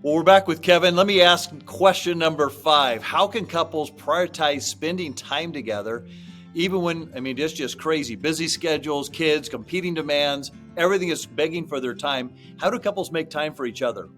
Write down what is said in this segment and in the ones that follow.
Well, we're back with Kevin. Let me ask question number 5. How can couples prioritize spending time together even when, it's just crazy, busy schedules, kids, competing demands, everything is begging for their time. How do couples make time for each other?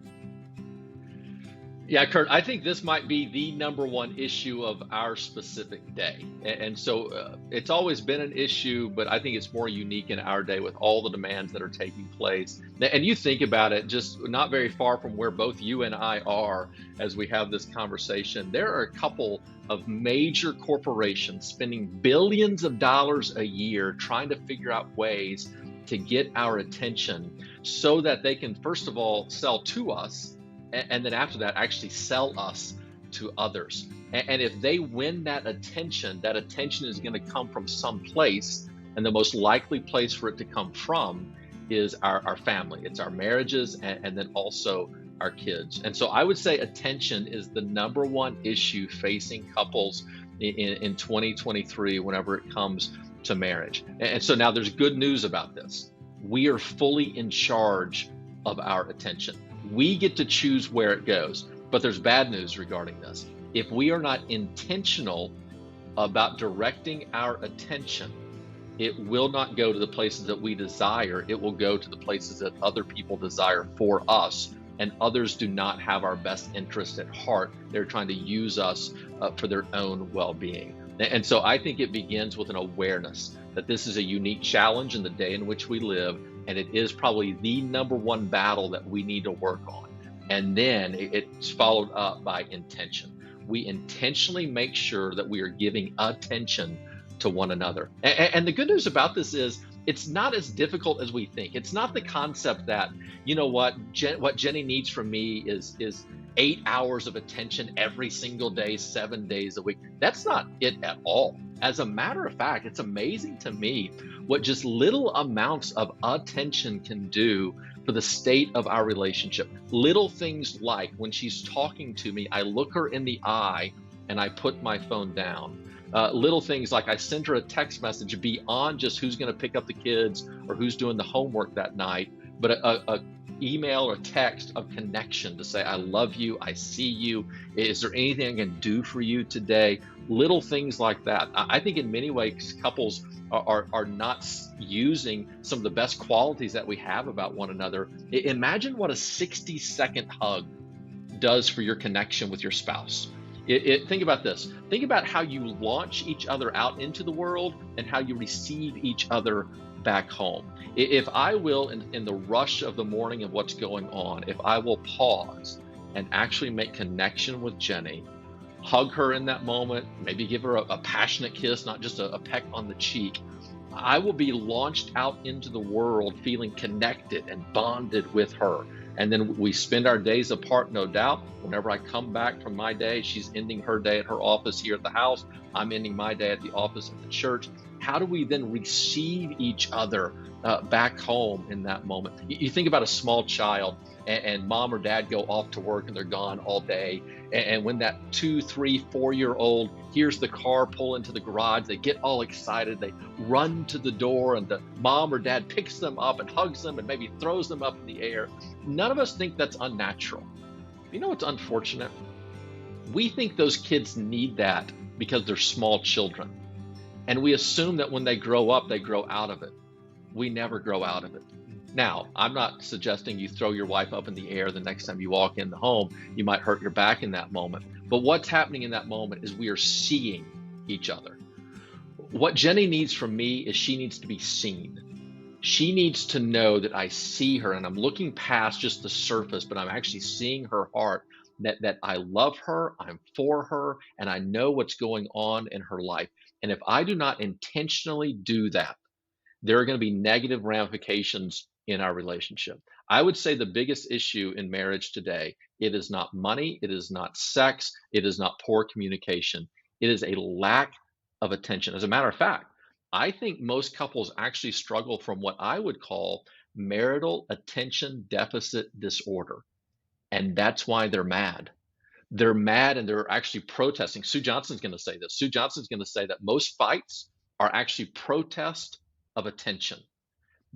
Yeah, Kurt, I think this might be the number one issue of our specific day. And so it's always been an issue, but I think it's more unique in our day with all the demands that are taking place. And you think about it, just not very far from where both you and I are as we have this conversation, there are a couple of major corporations spending billions of dollars a year trying to figure out ways to get our attention so that they can, first of all, sell to us, and then after that actually sell us to others. And if they win that attention is going to come from some place, and the most likely place for it to come from is our family. It's our marriages, and then also our kids. And so I would say attention is the number one issue facing couples in 2023 whenever it comes to marriage. And so now there's good news about this. We are fully in charge of our attention. We get to choose where it goes, but there's bad news regarding this. If we are not intentional about directing our attention, it will not go to the places that we desire. It will go to the places that other people desire for us, and others do not have our best interest at heart. They're trying to use us for their own well-being. And so I think it begins with an awareness that this is a unique challenge in the day in which we live, and it is probably the number one battle that we need to work on. And then it's followed up by intention. We intentionally make sure that we are giving attention to one another. And the good news about this is it's not as difficult as we think. It's not the concept that, what Jenny needs from me is 8 hours of attention every single day, 7 days a week. That's not it at all. As a matter of fact, it's amazing to me what just little amounts of attention can do for the state of our relationship. Little things like when she's talking to me, I look her in the eye and I put my phone down. Little things like I send her a text message beyond just who's going to pick up the kids or who's doing the homework that night, but a email or text of connection to say, I love you, I see you, is there anything I can do for you today? Little things like that. I think in many ways couples are not using some of the best qualities that we have about one another. Imagine what a 60-second hug does for your connection with your spouse. Think about this. Think about how you launch each other out into the world and how you receive each other back home. If I will, in the rush of the morning of what's going on, if I will pause and actually make connection with Jenny, hug her in that moment, maybe give her a passionate kiss, not just a peck on the cheek, I will be launched out into the world feeling connected and bonded with her. And then we spend our days apart, no doubt. Whenever I come back from my day, she's ending her day at her office here at the house. I'm ending my day at the office at the church. How do we then receive each other back home in that moment? You think about a small child and mom or dad go off to work and they're gone all day. And when that 2, 3, 4-year-old hears the car pull into the garage, they get all excited. They run to the door and the mom or dad picks them up and hugs them and maybe throws them up in the air. None of us think that's unnatural. You know what's unfortunate? We think those kids need that because they're small children. And we assume that when they grow up, they grow out of it. We never grow out of it. Now, I'm not suggesting you throw your wife up in the air the next time you walk in the home. You might hurt your back in that moment. But what's happening in that moment is we are seeing each other. What Jenny needs from me is she needs to be seen. She needs to know that I see her and I'm looking past just the surface, but I'm actually seeing her heart, that I love her, I'm for her, and I know what's going on in her life. And if I do not intentionally do that, there are going to be negative ramifications in our relationship. I would say the biggest issue in marriage today, it is not money, it is not sex, it is not poor communication. It is a lack of attention. As a matter of fact, I think most couples actually struggle from what I would call marital attention deficit disorder. And that's why they're mad. They're mad and they're actually protesting. Sue Johnson's going to say this. Sue Johnson's going to say that most fights are actually protests of attention.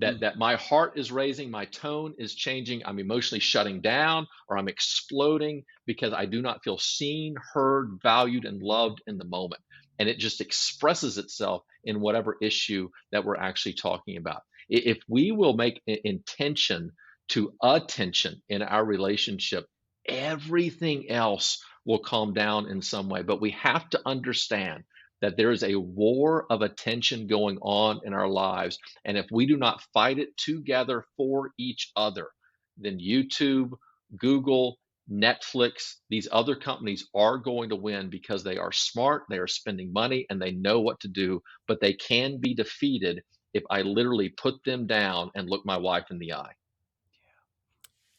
Mm. that my heart is raising, my tone is changing, I'm emotionally shutting down, or I'm exploding because I do not feel seen, heard, valued, and loved in the moment. And it just expresses itself in whatever issue that we're actually talking about. If we will make intention to attention in our relationship, everything else will calm down in some way. But we have to understand that there is a war of attention going on in our lives. And if we do not fight it together for each other, then YouTube, Google, Netflix, these other companies are going to win because they are smart, they are spending money, and they know what to do. But they can be defeated if I literally put them down and look my wife in the eye.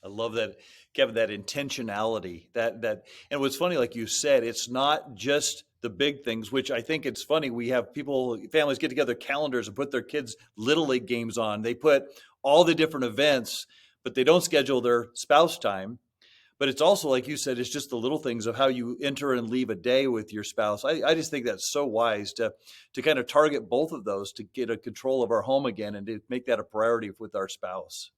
I love that, Kevin, that intentionality. And what's funny, like you said, it's not just the big things, which I think it's funny. We have people, families get together calendars and put their kids' little league games on. They put all the different events, but they don't schedule their spouse time. But it's also, like you said, it's just the little things of how you enter and leave a day with your spouse. I just think that's so wise to kind of target both of those to get a control of our home again and to make that a priority with our spouse.